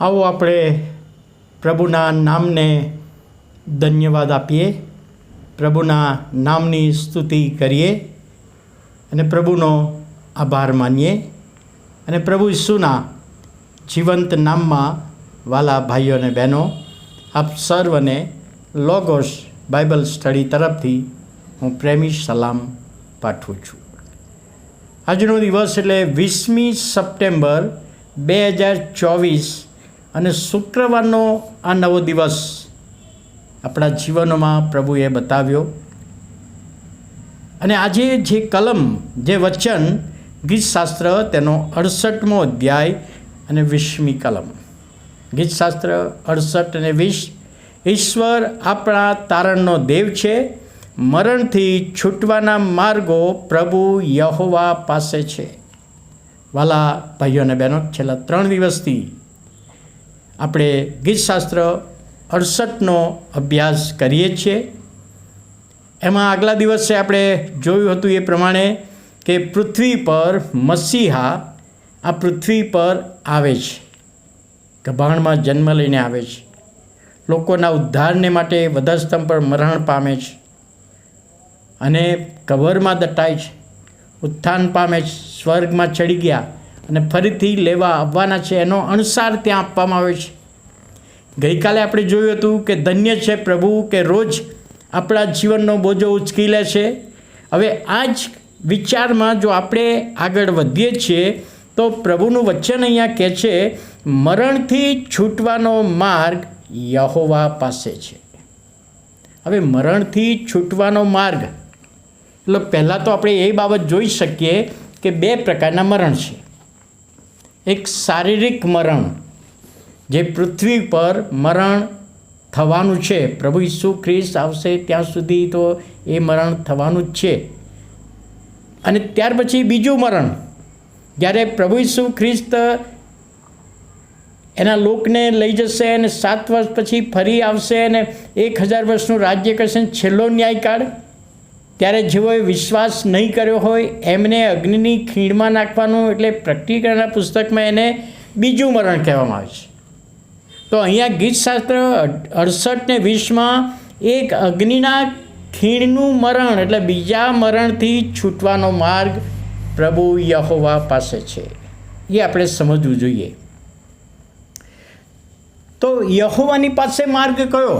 આવો આપણે પ્રભુના નામને ધન્યવાદ આપીએ, પ્રભુના નામની સ્તુતિ કરીએ અને પ્રભુનો આભાર માનીએ અને પ્રભુ ઈસુના જીવંત નામમાં વાલા ભાઈઓ અને બહેનો, આપ સર્વને લોગોસ બાઇબલ સ્ટડી તરફથી હું પ્રેમી સલામ પાઠવું છું. આજનો દિવસ એટલે 20મી સપ્ટેમ્બર 2024 અને શુક્રવારનો આ નવો દિવસ આપણા જીવનમાં પ્રભુએ બતાવ્યો. અને આજે જે કલમ, જે વચન, ગીતશાસ્ત્ર તેનો 68મો અધ્યાય અને 20મી કલમ. ગીતશાસ્ત્ર 68 અને 20. ઈશ્વર આપણા તારણનો દેવ છે, મરણથી છૂટવાના માર્ગો પ્રભુ યહોવા પાસે છે. વાલા ભાઈઓ અને બહેનો, છેલ્લા 3 દિવસથી આપણે ગીતશાસ્ત્ર 68નો અભ્યાસ કરીએ છીએ. એમાં આગલા દિવસે આપણે જોયું હતું એ પ્રમાણે કે પૃથ્વી પર મસીહા આ પૃથ્વી પર આવે છે, ગભાણમાં જન્મ લઈને આવે છે, લોકોના ઉદ્ધારને માટે વધસ્તંભ પર મરણ પામે છે અને કબરમાં દટાય છે, ઉત્થાન પામે છે, સ્વર્ગમાં ચડી ગયા અને ફરીથી લેવા આવવાના છે, એનો અણસાર ત્યાં આપવામાં આવે છે. ગઈકાલે આપણે જોયું હતું કે ધન્ય છે પ્રભુ કે રોજ આપણા જીવનનો બોજો ઉચકી લે છે. હવે આ જ વિચારમાં જો આપણે આગળ વધીએ છીએ તો પ્રભુનું વચન અહીંયા કહે છે, મરણથી છૂટવાનો માર્ગ યહોવા પાસે છે. હવે મરણથી છૂટવાનો માર્ગ એટલે પહેલાં તો આપણે એ બાબત જોઈ શકીએ કે 2 પ્રકારના મરણ છે. એક શારીરિક મરણ, જે પૃથ્વી પર મરણ થવાનું છે, પ્રભુ ઈસુ ખ્રિસ્ત આવશે ત્યાં સુધી તો એ મરણ થવાનું જ છે. અને ત્યાર પછી બીજું મરણ, જ્યારે પ્રભુ ઈસુ ખ્રિસ્ત એના લોકને લઈ જશે અને 7 વર્ષ પછી ફરી આવશે અને 1000 વર્ષનું રાજ્ય કરશે, છેલ્લો ન્યાયકાળ, ત્યારે જેઓએ વિશ્વાસ નહીં કર્યો હોય એમને અગ્નિની ખીણમાં નાખવાનું, એટલે પ્રકટીકરણના પુસ્તકમાં એને બીજું મરણ કહેવામાં આવે છે. તો અહીંયા ગીતશાસ્ત્ર 68 ને 20માં એક અગ્નિના ખીણનું મરણ એટલે બીજા મરણથી છૂટવાનો માર્ગ પ્રભુ યહોવા પાસે છે, એ આપણે સમજવું જોઈએ. તો યહોવાની પાસે માર્ગ કયો?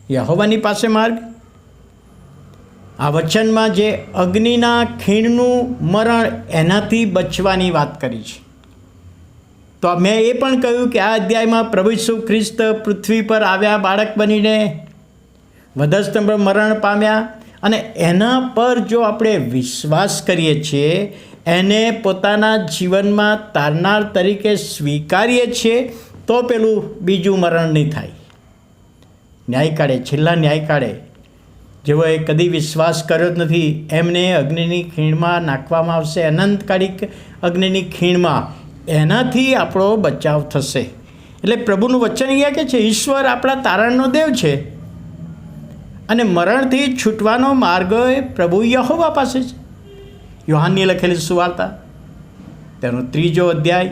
યહોવાની પાસે માર્ગ આ વચનમાં જે અગ્નિના ખીણનું મરણ, એનાથી બચવાની વાત કરી છે. તો મેં એ પણ કહ્યું કે આ અધ્યાયમાં પ્રભુ ઈસુ ખ્રિસ્ત પૃથ્વી પર આવ્યા બાળક બનીને, વધસ્તંભ પર મરણ પામ્યા, અને એના પર જો આપણે વિશ્વાસ કરીએ છીએ, એને પોતાના જીવનમાં તારનાર તરીકે સ્વીકારીએ છીએ, તો પેલું બીજું મરણ નહીં થાય. ન્યાયકાળે, છેલ્લા ન્યાયકાળે જેઓએ કદી વિશ્વાસ કર્યો જ નથી એમને અગ્નિની ખીણમાં નાખવામાં આવશે, અનંતકાળિક અગ્નિની ખીણમાં. એનાથી આપણો બચાવ થશે. એટલે પ્રભુનું વચન અહીંયા કે છે, ઈશ્વર આપણા તારણનો દેવ છે અને મરણથી છૂટવાનો માર્ગ પ્રભુ યહોવા પાસે છે. યોહાનની લખેલી સુવાર્તા તેનો 3જો અધ્યાય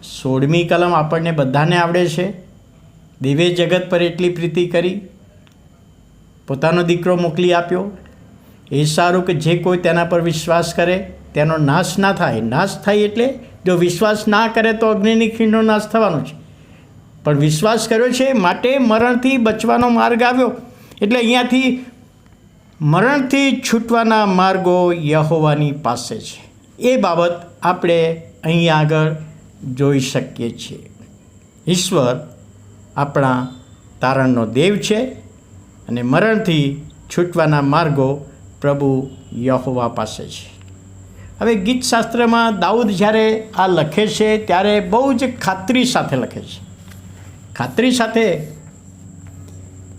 16મી કલમ આપણને બધાને આવડે છે. દેવે જગત પર એટલી પ્રીતિ કરી, પોતાનો દીકરો મોકલી આપ્યો, એ સારું કે જે કોઈ તેના પર વિશ્વાસ કરે તેનો નાશ ના થાય. નાશ થાય એટલે જો વિશ્વાસ ના કરે તો અગ્નિની ખીણનો નાશ થવાનો છે, પણ વિશ્વાસ કર્યો છે માટે મરણથી બચવાનો માર્ગ આવ્યો. એટલે અહીંયાથી મરણથી છૂટવાના માર્ગો યહોવાની પાસે છે, એ બાબત આપણે અહીં આગળ જોઈ શકીએ છીએ. ઈશ્વર આપણા તારણનો દેવ છે અને મરણથી છૂટવાના માર્ગો પ્રભુ યહોવા પાસે છે. હવે ગીતશાસ્ત્રમાં દાઉદ જ્યારે આ લખે છે ત્યારે બહુ જ ખાતરી સાથે લખે છે, ખાતરી સાથે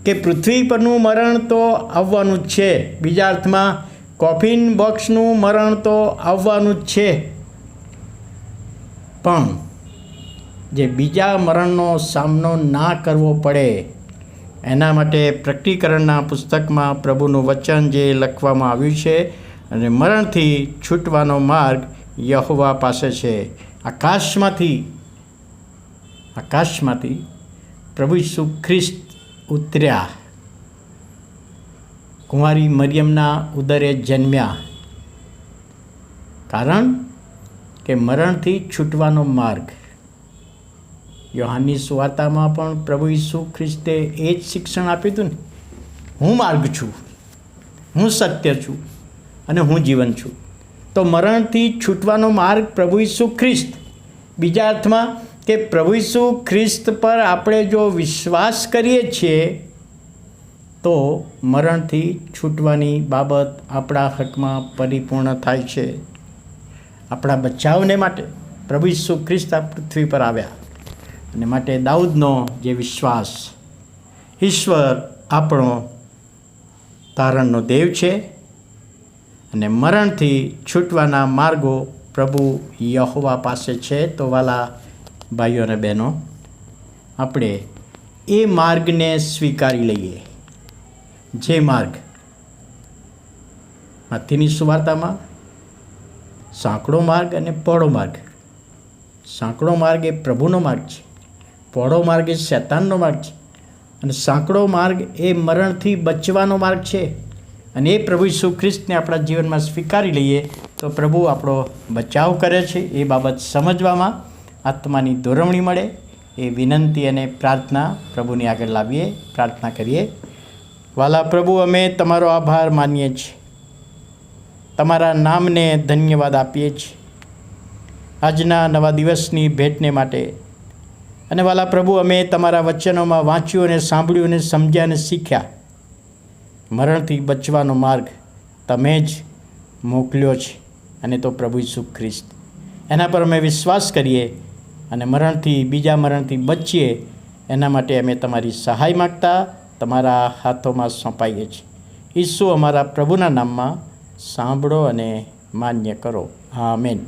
કે પૃથ્વી પરનું મરણ તો આવવાનું જ છે, બીજા અર્થમાં કોફિન બોક્સનું મરણ તો આવવાનું જ છે, પણ જે બીજા મરણનો સામનો ના કરવો પડે એના માટે પ્રકટીકરણના પુસ્તકમાં પ્રભુનું વચન જે લખવામાં આવ્યું છે, અને મરણથી છૂટવાનો માર્ગ યહોવા પાસે છે. આકાશમાંથી આકાશમાંથી પ્રભુ ઈસુ ખ્રિસ્ત ઉતર્યા, કુંવારી મરિયમના ઉદરે જન્મ્યા, કારણ કે મરણથી છૂટવાનો માર્ગ. યોહાનની સુવાર્તામાં પણ પ્રભુ ઈસુ ખ્રિસ્તે એ જ શિક્ષણ આપ્યું હતું ને, હું માર્ગ છું, હું સત્ય છું અને હું જીવન છું. તો મરણથી છૂટવાનો માર્ગ પ્રભુ ઈસુ ખ્રિસ્ત. બીજા અર્થમાં કે પ્રભુ ઈસુ ખ્રિસ્ત પર આપણે જો વિશ્વાસ કરીએ છીએ તો મરણથી છૂટવાની બાબત આપણા હકમાં પરિપૂર્ણ થાય છે. આપણા બચાવને માટે પ્રભુ ઈસુ ખ્રિસ્ત આ પૃથ્વી પર આવ્યા, અને માટે દાઉદનો જે વિશ્વાસ, ઈશ્વર આપણો તારણનો દેવ છે અને મરણથી છૂટવાના માર્ગો પ્રભુ યહોવા પાસે છે. તો વાલા ભાઈઓ અને બહેનો, આપણે એ માર્ગને સ્વીકારી લઈએ, જે માર્ગ મત્તીની સુવાર્તામાં સાંકડો માર્ગ અને પહોળો માર્ગ. સાંકડો માર્ગ એ પ્રભુનો માર્ગ છે, પહોળો માર્ગ એ શૈતાનનો માર્ગ છે, અને સાંકડો માર્ગ એ મરણથી બચવાનો માર્ગ છે. અને એ પ્રભુ ઈસુ ખ્રિસ્તને આપણા જીવનમાં સ્વીકારી લઈએ તો પ્રભુ આપણો બચાવ કરે છે. એ બાબત સમજવામાં આત્માની દોરવણી મળે, એ વિનંતી અને પ્રાર્થના પ્રભુની આગળ લાવીએ, પ્રાર્થના કરીએ. વાલા પ્રભુ, અમે તમારો આભાર માનીએ છીએ, તમારા નામને ધન્યવાદ આપીએ છીએ આજના નવા દિવસની ભેટને માટે. અને વાલા પ્રભુ, અમે તમારા વચનોમાં વાંચ્યું અને સાંભળ્યું અને સમજ્યા અને શીખ્યા. મરણથી બચવાનો માર્ગ તમે જ મોકલ્યો છે, અને તો પ્રભુ ઈસુ ખ્રિસ્ત. એના પર અમે વિશ્વાસ કરીએ અને બીજા મરણથી બચીએ એના માટે અમે તમારી સહાય માગતા તમારા હાથોમાં સોંપાઈએ છીએ. ઈસુ અમારા પ્રભુના નામમાં સાંભળો અને માન્ય કરો. આમેન.